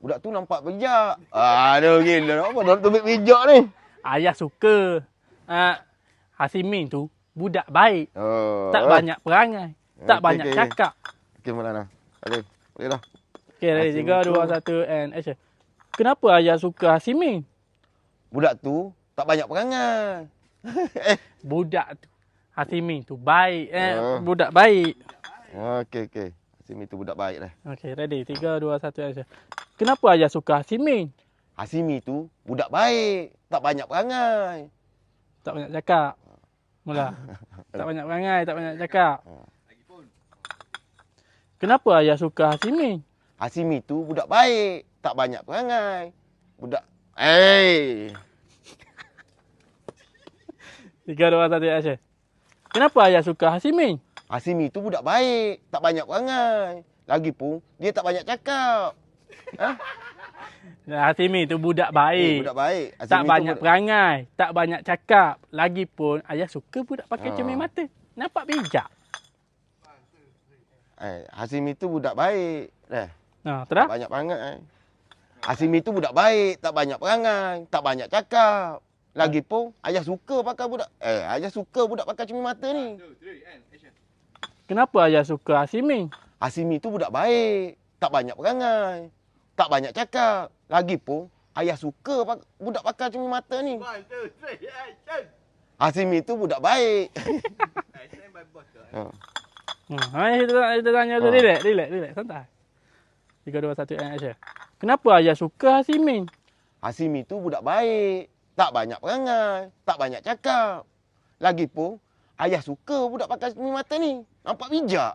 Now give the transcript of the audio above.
Budak tu nampak bijak. Aduh gila. Apa dah tubik bijak ni? Ayah suka Hasimin tu budak baik. Oh. Tak banyak perangai. Tak Okey, banyak okey. cakap. Okey Maulana. Boleh dah. Okay, ready. 3, 2, 1 and action. Kenapa ayah suka Hasimin? Budak tu tak banyak perangai. Budak tu. Hasimin tu baik. Oh. Budak baik. Okey. Hasimi tu budak baik dah. Okay, ready. 3, 2, 1 action. Kenapa ayah suka Hasimin? Hasimi tu budak baik. Tak banyak perangai. Tak banyak cakap. Mula. Tak banyak perangai, tak banyak cakap. Kenapa ayah suka Hasimin? Hasimi tu budak baik. Tak banyak perangai. Budak... 3, 2, 1 action. Kenapa ayah suka Hasimin? Hasimi tu budak baik. Tak banyak perangai. Lagipun, dia tak banyak cakap. Hasimin tu budak baik. Budak baik. Tak banyak perangai, tak banyak cakap. Lagipun ayah suka budak pakai cermin mata. Nampak bijak. Hasimi tu budak baik. Terus? Tak banyak perangai. Hasimi tu budak baik, tak banyak perangai, tak banyak cakap. Lagipun ayah suka pakai budak ayah suka budak pakai cermin mata ni. Kenapa ayah suka Hasimin? Hasimi tu budak baik, tak banyak perangai, tak banyak cakap. Lagipun ayah suka budak pakai cermin mata ni. Hasimi tu budak baik. Kita tanya tu. Relax. Santai. 3, 2, 1 action. Kenapa ayah suka Hasimin? Hasimi tu budak baik, tak banyak perangai, tak banyak cakap. Lagipun ayah suka budak pakai cermin mata ni. Nampak bijak.